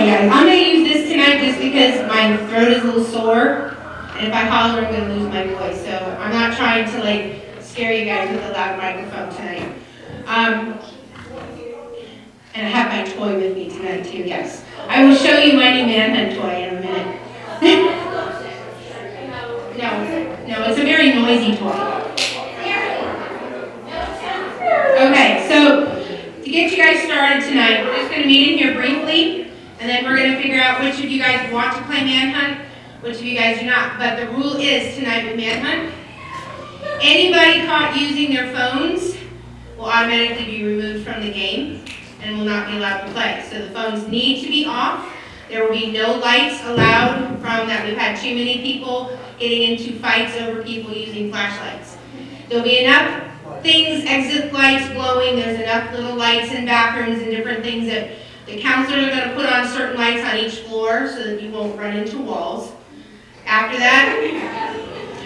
Okay, guys, I'm going to use this tonight just because my throat is a little sore, and if I holler, I'm going to lose my voice. So I'm not trying to scare you guys with a loud microphone tonight. And I have my toy with me tonight too, yes. I will show you my new manhunt toy in a minute. No, it's a very noisy toy. Okay, so to get you guys started tonight, we're just going to meet in here briefly, and then we're going to figure out which of you guys want to play manhunt, which of you guys do not. But the rule is tonight with manhunt, anybody caught using their phones will automatically be removed from the game and will not be allowed to play. So the phones need to be off. There will be no lights allowed from that. We've had too many people getting into fights over people using flashlights. There'll be enough things, exit lights glowing. There's enough little lights in bathrooms and different things that the counselors are going to put on certain lights on each floor so that you won't run into walls. After that,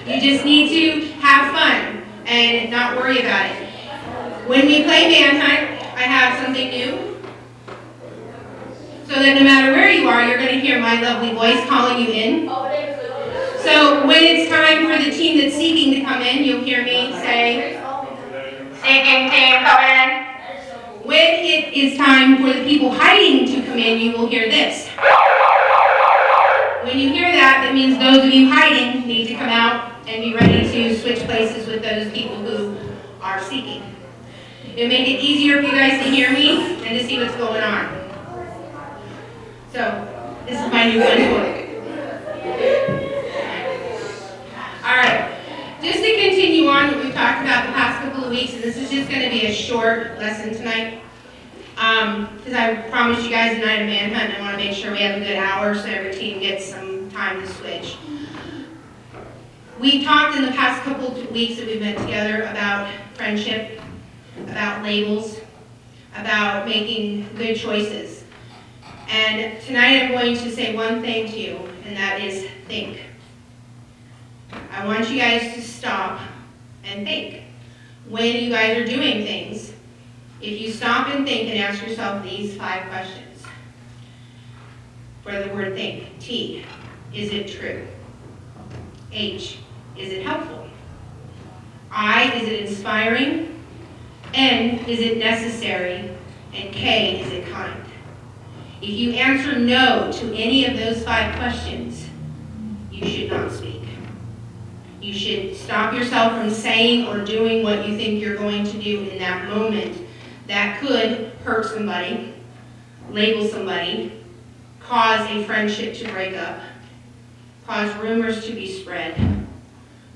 you just need to have fun and not worry about it. When we play manhunt, I have something new. So that no matter where you are, you're going to hear my lovely voice calling you in. So when it's time for the team that's seeking to come in, you'll hear me say, "Seeking team, come in." When it is time for the people hiding to come in, you will hear this. When you hear that, that means those of you hiding need to come out and be ready to switch places with those people who are seeking. It'll make it easier for you guys to hear me and to see what's going on. So, this is my new fun toy. Alright, just to continue on what we've talked about the past couple of weeks, and this is just going to be a short lesson tonight, because I promised you guys a night of manhunt, and I want to make sure we have a good hour so every team gets some time to switch. We've talked in the past couple of weeks that we've been together about friendship, about labels, about making good choices. And tonight I'm going to say one thing to you, and that is think. I want you guys to stop and think. When you guys are doing things, if you stop and think and ask yourself these 5 questions. For the word think, T, is it true? H, is it helpful? I, is it inspiring? N, is it necessary? And K, is it kind? If you answer no to any of those 5 questions, you should not speak. You should stop yourself from saying or doing what you think you're going to do in that moment that could hurt somebody, label somebody, cause a friendship to break up, cause rumors to be spread,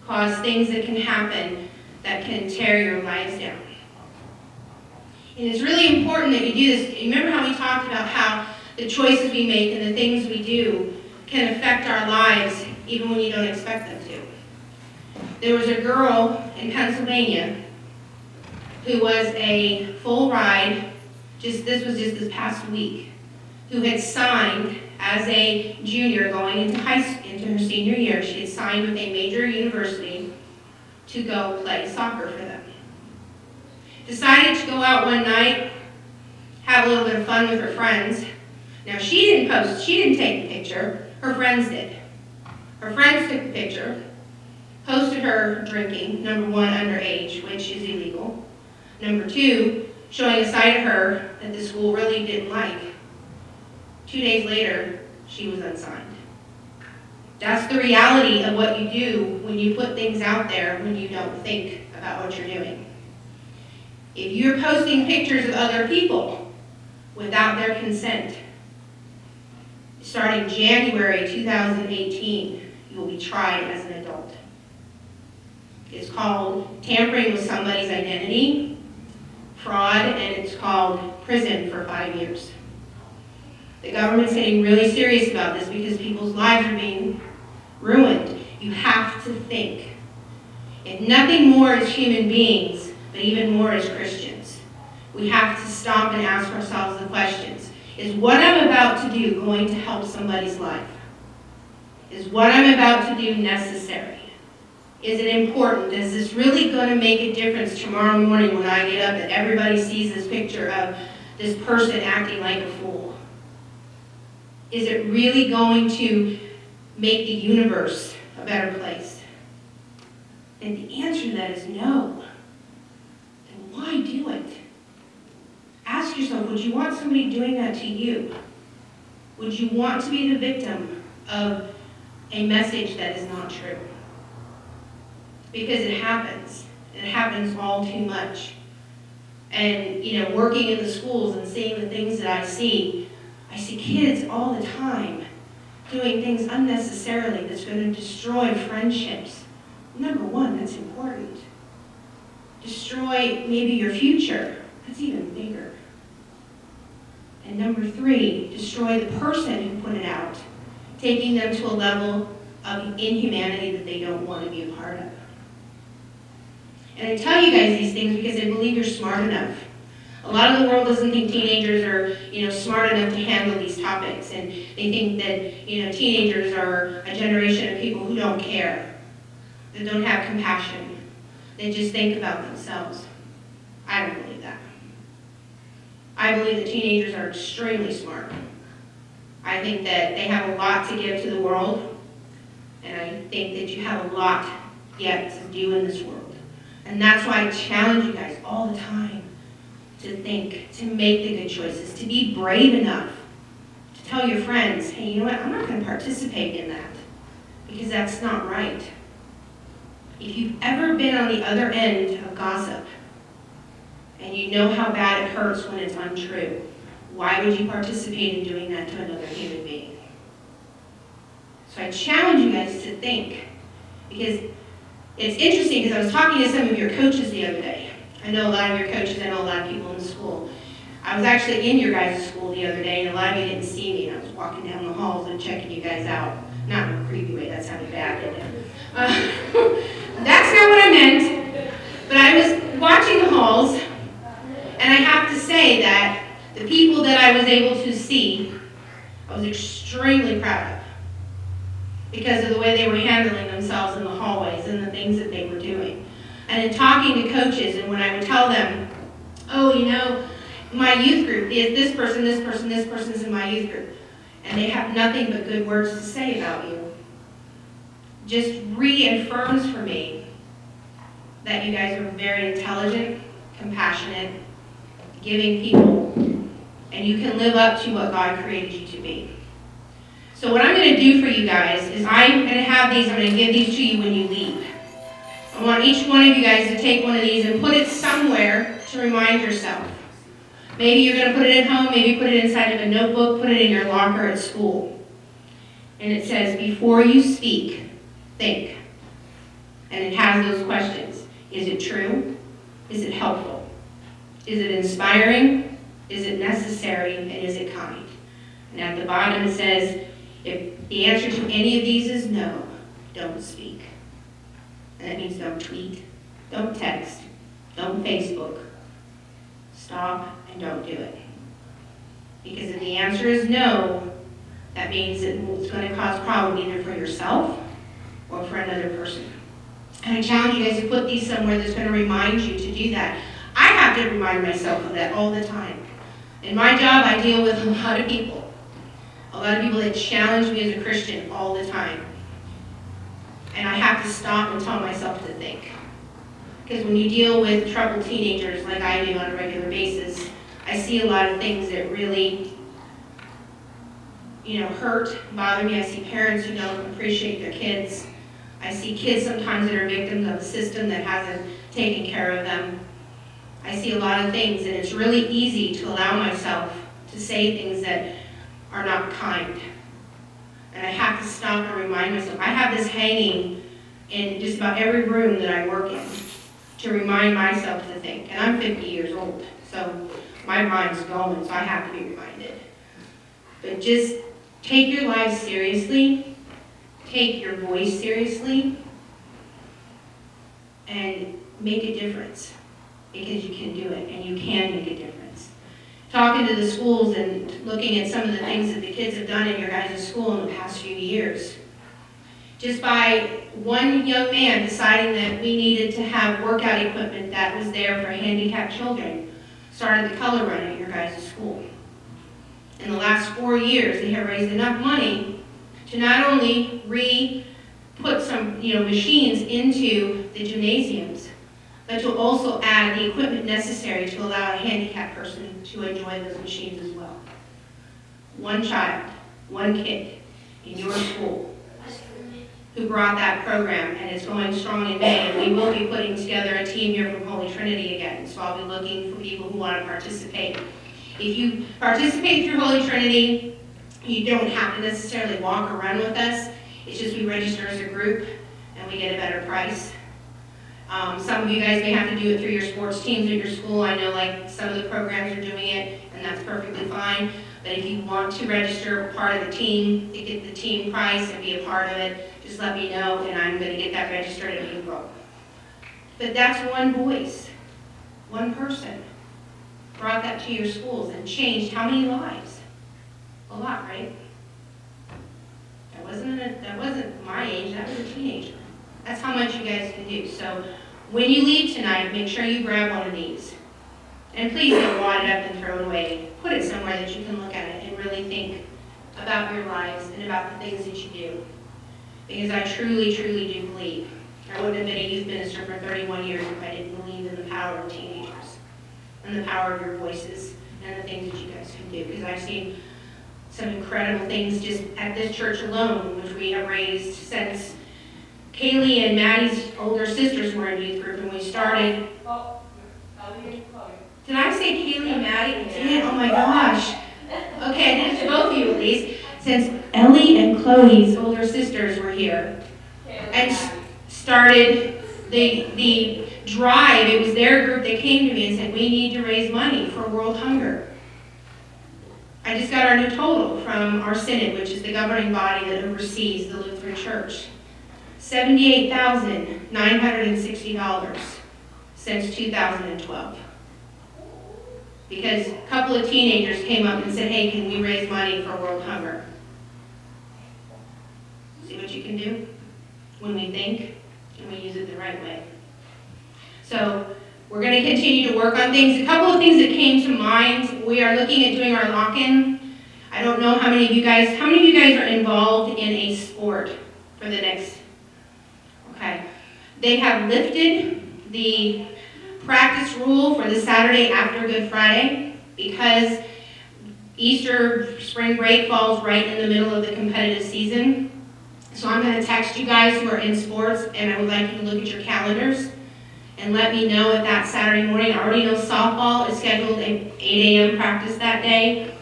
cause things that can happen that can tear your lives down. And it's really important that you do this. Remember how we talked about how the choices we make and the things we do can affect our lives even when you don't expect them to. There was a girl in Pennsylvania who was a full ride, this was just this past week, who had signed as a junior going into her senior year. She had signed with a major university to go play soccer for them. Decided to go out one night, have a little bit of fun with her friends. Now she didn't take the picture, her friends did. Her friends took the picture, posted her drinking, number 1, underage, which is illegal. Number 2, showing a side of her that the school really didn't like. 2 days later, she was unsigned. That's the reality of what you do when you put things out there when you don't think about what you're doing. If you're posting pictures of other people without their consent, starting January 2018, you will be tried as an adult. It's called tampering with somebody's identity, fraud, and it's called prison for 5 years. The government's getting really serious about this because people's lives are being ruined. You have to think. If nothing more as human beings, but even more as Christians, we have to stop and ask ourselves the questions. Is what I'm about to do going to help somebody's life? Is what I'm about to do necessary? Is it important? Is this really going to make a difference tomorrow morning when I get up and everybody sees this picture of this person acting like a fool? Is it really going to make the universe a better place? And the answer to that is no. Then why do it? Ask yourself, would you want somebody doing that to you? Would you want to be the victim of a message that is not true? Because it happens. It happens all too much. And, working in the schools and seeing the things that I see kids all the time doing things unnecessarily that's going to destroy friendships. Number one, that's important. Destroy maybe your future. That's even bigger. And number three, destroy the person who put it out, taking them to a level of inhumanity that they don't want to be a part of. And I tell you guys these things because I believe you're smart enough. A lot of the world doesn't think teenagers are, smart enough to handle these topics, and they think that, teenagers are a generation of people who don't care, that don't have compassion, they just think about themselves. I don't believe that. I believe that teenagers are extremely smart. I think that they have a lot to give to the world, and I think that you have a lot yet to do in this world. And that's why I challenge you guys all the time to think, to make the good choices, to be brave enough to tell your friends, hey, you know what, I'm not going to participate in that because that's not right. If you've ever been on the other end of gossip and you know how bad it hurts when it's untrue, why would you participate in doing that to another human being? So I challenge you guys to think, because it's interesting because I was talking to some of your coaches the other day. I know a lot of your coaches, I know a lot of people in the school. I was actually in your guys' school the other day, and a lot of you didn't see me, and I was walking down the halls and checking you guys out. Not in a creepy way, that sounded bad, didn't it? That's not what I meant. But I was watching the halls, and I have to say that the people that I was able to see, I was extremely proud of, because of the way they were handling themselves in the hallways and the things that they were doing. And in talking to coaches, and when I would tell them, oh, my youth group is this person is in my youth group, and they have nothing but good words to say about you, just reaffirms for me that you guys are very intelligent, compassionate, giving people, and you can live up to what God created you to be. So what I'm going to do for you guys is I'm going to have these, I'm going to give these to you when you leave. I want each one of you guys to take one of these and put it somewhere to remind yourself. Maybe you're going to put it at home, maybe put it inside of a notebook, put it in your locker at school. And it says, before you speak, think. And it has those questions. Is it true? Is it helpful? Is it inspiring? Is it necessary? And is it kind? And at the bottom it says, if the answer to any of these is no, don't speak. And that means don't tweet, don't text, don't Facebook. Stop and don't do it. Because if the answer is no, that means it's going to cause problem either for yourself or for another person. And I challenge you guys to put these somewhere that's going to remind you to do that. I have to remind myself of that all the time. In my job, I deal with a lot of people. A lot of people that challenge me as a Christian all the time. And I have to stop and tell myself to think. Because when you deal with troubled teenagers like I do on a regular basis, I see a lot of things that really, hurt, bother me. I see parents who don't appreciate their kids. I see kids sometimes that are victims of a system that hasn't taken care of them. I see a lot of things, and it's really easy to allow myself to say things that are not kind. And I have to stop and remind myself. I have this hanging in just about every room that I work in to remind myself to think. And I'm 50 years old, so my mind's going, so I have to be reminded. But just take your lives seriously, take your voice seriously, and make a difference. Because you can do it, and you can make a difference. Talking to the schools and looking at some of the things that the kids have done in your guys' school in the past few years. Just by one young man deciding that we needed to have workout equipment that was there for handicapped children, started the color run at your guys' school. in the last 4 years, they have raised enough money to not only put some machines into the gymnasiums, but to also add the equipment necessary to allow a handicapped person to enjoy those machines as well. One child, one kid in your school who brought that program, and it's going strong in May, and we will be putting together a team here from Holy Trinity again, so I'll be looking for people who want to participate. If you participate through Holy Trinity, you don't have to necessarily walk or run with us. It's just we register as a group, and we get a better price. Some of you guys may have to do it through your sports teams at your school. I know like some of the programs are doing it, and that's perfectly fine. But if you want to register part of the team, to get the team price and be a part of it, just let me know, and I'm going to get that registered in April. But that's one voice, one person brought that to your schools and changed how many lives? A lot, right? That wasn't my age, that was a teenager. That's how much you guys can do. So when you leave tonight, make sure you grab one of these. And please don't wad it up and throw it away. Put it somewhere that you can look at it and really think about your lives and about the things that you do. Because I truly, truly do believe. I wouldn't have been a youth minister for 31 years if I didn't believe in the power of teenagers and the power of your voices and the things that you guys can do. Because I've seen some incredible things just at this church alone, which we have raised since Kaylee and Maddie's older sisters were in youth group, and we started. Did I say Kaylee and Maddie? Did? Oh my gosh. Okay, I did it to both of you at least. Since Ellie and Chloe's older sisters were here and started the drive, it was their group that came to me and said, we need to raise money for world hunger. I just got our new total from our synod, which is the governing body that oversees the Lutheran Church. $78,960 since 2012. Because a couple of teenagers came up and said, hey, can we raise money for world hunger? See what you can do when we think and we use it the right way. So we're going to continue to work on things. A couple of things that came to mind. We are looking at doing our lock-in. I don't know how many of you guys are involved in a sport for the next. Okay. They have lifted the practice rule for the Saturday after Good Friday because Easter spring break falls right in the middle of the competitive season. So I'm going to text you guys who are in sports, and I would like you to look at your calendars and let me know if that Saturday morning. I already know softball is scheduled an 8 a.m. practice that day.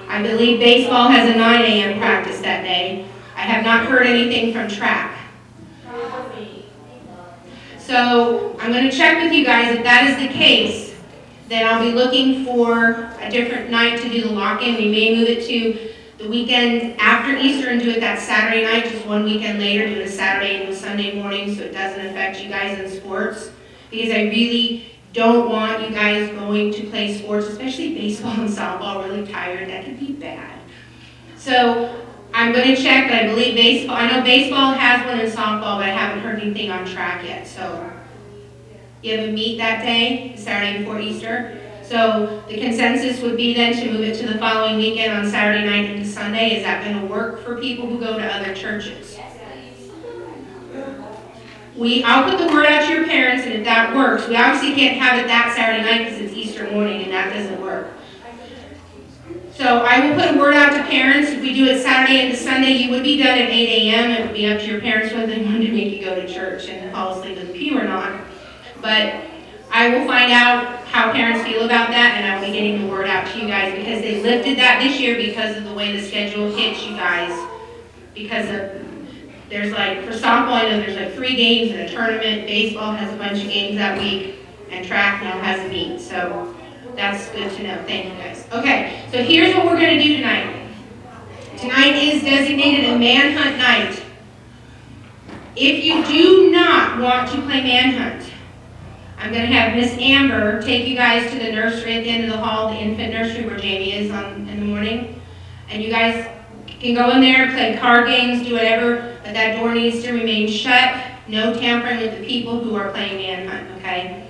I believe baseball has a 9 a.m. practice that day. I have not heard anything from track. So I'm going to check with you guys. If that is the case, then I'll be looking for a different night to do the lock-in. We may move it to the weekend after Easter and do it that Saturday night, just one weekend later, do it a Saturday and a Sunday morning so it doesn't affect you guys in sports. Because I really don't want you guys going to play sports, especially baseball and softball, really tired. That could be bad. So I'm going to check, but I believe baseball, I know baseball has one in softball, but I haven't heard anything on track yet. So you have a meet that day, Saturday before Easter. So the consensus would be then to move it to the following weekend on Saturday night into Sunday. Is that going to work for people who go to other churches? I'll put the word out to your parents, and if that works, we obviously can't have it that Saturday night because it's Easter morning, and that doesn't work. So I will put a word out to parents. If we do it Saturday into Sunday, you would be done at 8 a.m. It would be up to your parents whether they wanted to make you go to church and fall asleep in the pew or not. But I will find out how parents feel about that, and I will be getting the word out to you guys because they lifted that this year because of the way the schedule hits you guys. Because there's like, for softball, I know there's like 3 games in a tournament. Baseball has a bunch of games that week, and track now has a meet. So that's good to know. Thank you guys. Okay, so here's what we're going to do tonight. Tonight is designated a manhunt night. If you do not want to play manhunt, I'm going to have Miss Amber take you guys to the nursery at the end of the hall, the infant nursery where Jamie is in the morning. And you guys can go in there, play card games, do whatever, but that door needs to remain shut. No tampering with the people who are playing manhunt, okay?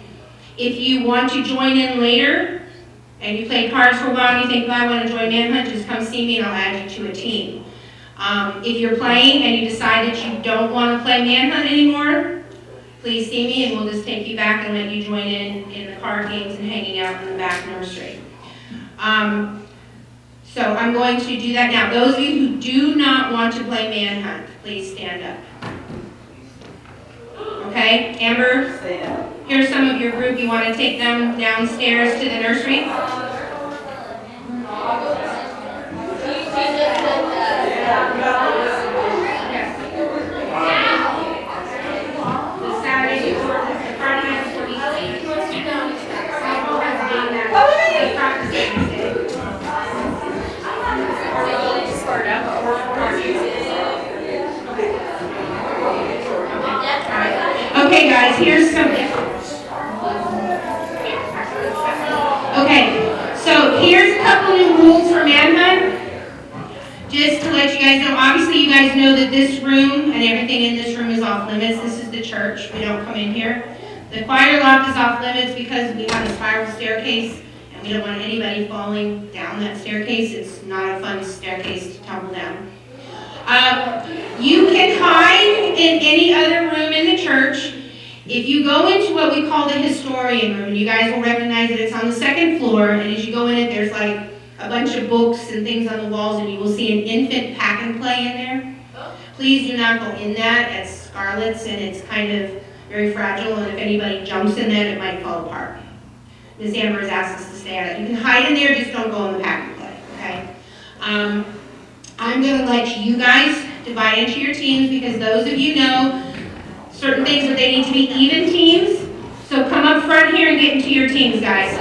If you want to join in later, and you play cards for a while and you think, oh, I want to join Manhunt, just come see me and I'll add you to a team. If you're playing and you decide that you don't want to play Manhunt anymore, please see me and we'll just take you back and let you join in the card games and hanging out in the back nursery. So I'm going to do that now. Those of you who do not want to play Manhunt, please stand up. Okay, Amber, here's some of your group. You want to take them downstairs to the nursery? The Saturday before, the Friday night before Easter. Softball has a game that they practice every day. Okay, guys, here's something. Okay, so here's a couple new rules for Manhunt. Just to let you guys know, obviously you guys know that this room and everything in this room is off limits. This is the church. We don't come in here. The choir loft is off limits because we have a spiral staircase and we don't want anybody falling down that staircase. It's not a fun staircase to tumble down. You can hide in any other room in the church. If you go into what we call the historian room, and you guys will recognize that it's on the second floor, and as you go in it, there's like a bunch of books and things on the walls, and you will see an infant pack and play in there. Please do not go in that. It's Scarlett's, and it's kind of very fragile, and if anybody jumps in that, it might fall apart. Ms. Amber has asked us to stay out of it. You can hide in there, just don't go in the pack and play, okay? I'm going to let you guys divide into your teams because those of you know certain things that they need to be even teams. So come up front here and get into your teams, guys.